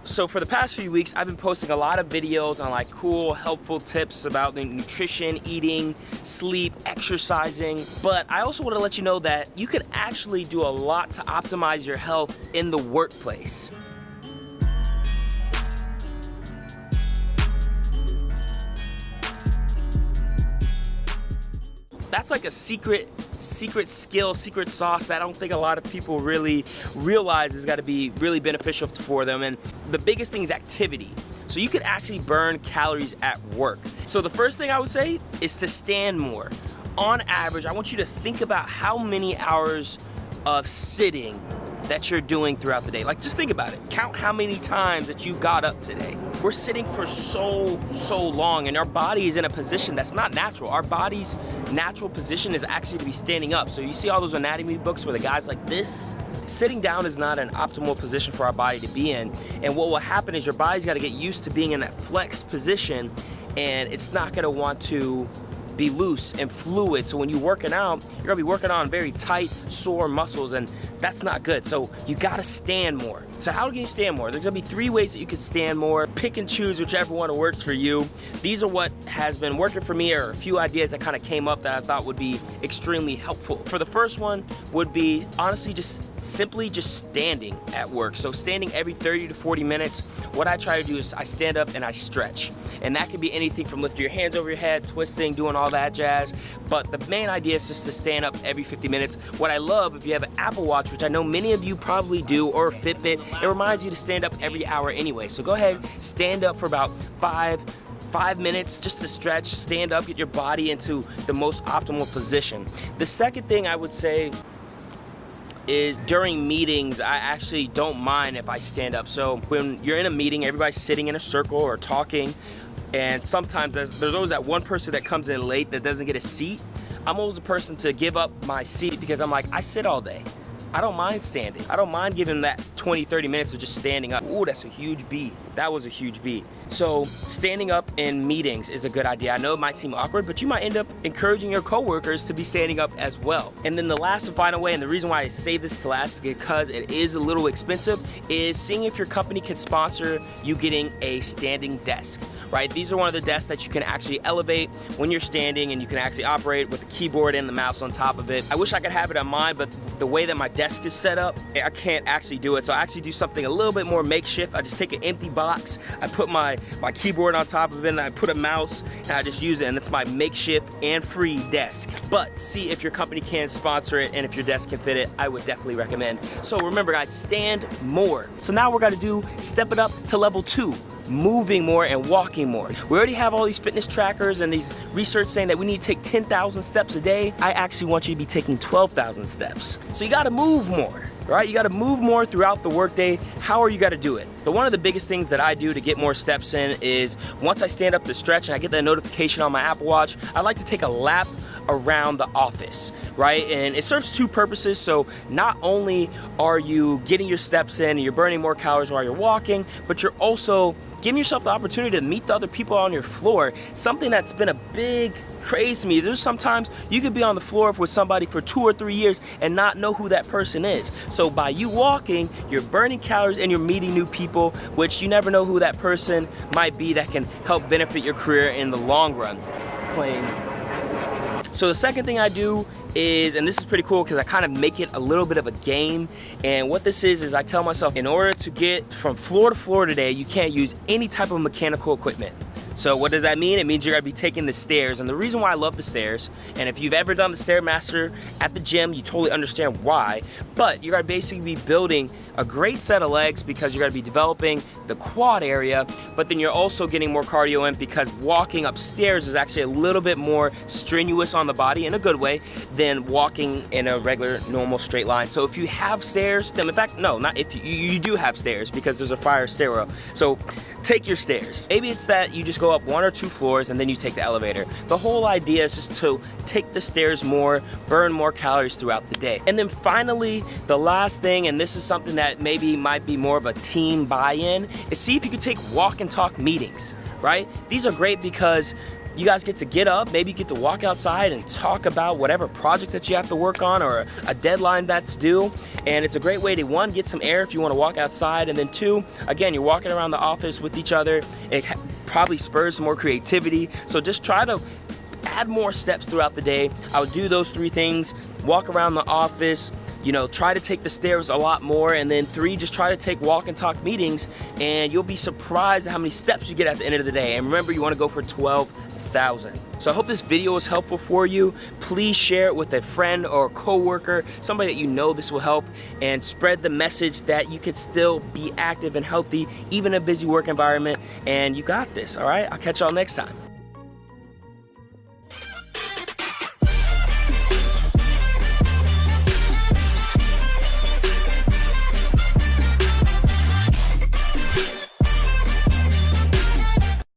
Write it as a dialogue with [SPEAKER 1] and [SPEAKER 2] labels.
[SPEAKER 1] So for the past few weeks, I've been posting a lot of videos on like cool, helpful tips about nutrition, eating, sleep, exercising. But I also want to let you know that you could actually do a lot to optimize your health in the workplace. That's like a secret skill, secret sauce that I don't think a lot of people really realize is got to be really beneficial for them. And the biggest thing is activity. So you could actually burn calories at work. So the first thing I would say is to stand more. On average, I want you to think about how many hours of sitting that you're doing throughout the day. Like, just think about it. Count how many times that you got up today. We're sitting for so long, and our body is in a position that's not natural. Our body's natural position is actually to be standing up. So you see all those anatomy books where the guy's like this? Sitting down is not an optimal position for our body to be in. And what will happen is your body's got to get used to being in that flexed position, and it's not going to want to be loose and fluid. So when you're working out, you're gonna be working on very tight, sore muscles, and that's not good. So you gotta stand more. So how can you stand more? There's gonna be 3 ways that you can stand more. Pick and choose whichever one works for you. These are what has been working for me, or a few ideas that kind of came up that I thought would be extremely helpful. For the first one would be honestly simply standing at work. So standing every 30 to 40 minutes. What I try to do is I stand up and I stretch. And that can be anything from lifting your hands over your head, twisting, doing all that jazz. But the main idea is just to stand up every 50 minutes. What I love, if you have an Apple Watch, which I know many of you probably do, or a Fitbit, it reminds you to stand up every hour anyway. So go ahead, stand up for about five minutes just to stretch, stand up, get your body into the most optimal position. The second thing I would say is during meetings, I actually don't mind if I stand up. So when you're in a meeting, everybody's sitting in a circle or talking, and sometimes there's always that one person that comes in late that doesn't get a seat. I'm always the person to give up my seat because I'm like, I sit all day. I don't mind standing. I don't mind giving that 20, 30 minutes of just standing up. Ooh, that's a huge beat. That was a huge beat. So standing up in meetings is a good idea. I know it might seem awkward, but you might end up encouraging your coworkers to be standing up as well. And then the last and final way, and the reason why I save this to last because it is a little expensive, is seeing if your company can sponsor you getting a standing desk, right? These are one of the desks that you can actually elevate when you're standing, and you can actually operate with the keyboard and the mouse on top of it. I wish I could have it on mine, but the way that my desk is set up, I can't actually do it. So I actually do something a little bit more makeshift. I just take an empty box, I put my keyboard on top of it, and I put a mouse, and I just use it, and it's my makeshift and free desk. But see if your company can sponsor it, and if your desk can fit it, I would definitely recommend. So remember guys, stand more. So now we're gonna step it up to level 2. Moving more and walking more. We already have all these fitness trackers and these research saying that we need to take 10,000 steps a day. I actually want you to be taking 12,000 steps. So you gotta move more, right? You gotta move more throughout the workday. How are you gonna do it? But one of the biggest things that I do to get more steps in is once I stand up to stretch and I get that notification on my Apple Watch, I like to take a lap around the office, right? And it serves 2 purposes. So not only are you getting your steps in and you're burning more calories while you're walking, but you're also giving yourself the opportunity to meet the other people on your floor. Something that's been a big craze to me. There's sometimes you could be on the floor with somebody for 2 or 3 years and not know who that person is. So by you walking, you're burning calories and you're meeting new people, which you never know who that person might be that can help benefit your career in the long run. So the second thing I do is, and this is pretty cool because I kind of make it a little bit of a game, and what this is I tell myself, in order to get from floor to floor today, you can't use any type of mechanical equipment. So what does that mean? It means you're gonna be taking the stairs, and the reason why I love the stairs, and if you've ever done the Stairmaster at the gym, you totally understand why, but you're gonna basically be building a great set of legs because you're gonna be developing the quad area, but then you're also getting more cardio in because walking upstairs is actually a little bit more strenuous on the body in a good way than walking in a regular, normal straight line. So if you have stairs, then in fact, no, not if you do have stairs because there's a fire stairwell. So take your stairs. Maybe it's that you just go up 1 or 2 floors and then you take the elevator. The whole idea is just to take the stairs more, burn more calories throughout the day. And then finally, the last thing, and this is something that maybe might be more of a team buy-in, is see if you can take walk and talk meetings, right? These are great because you guys get to get up, maybe you get to walk outside and talk about whatever project that you have to work on or a deadline that's due. And it's a great way to, one, get some air if you want to walk outside, and then two, again, you're walking around the office with each other. It probably spurs some more creativity. So just try to add more steps throughout the day. I would do those 3 things: walk around the office, try to take the stairs a lot more, and then 3, just try to take walk and talk meetings, and you'll be surprised at how many steps you get at the end of the day. And remember, you want to go for 12,000. So I hope this video was helpful for you. Please share it with a friend or a coworker, somebody that you know this will help, and spread the message that you can still be active and healthy even in a busy work environment, and you got this. All right, I'll catch y'all next time.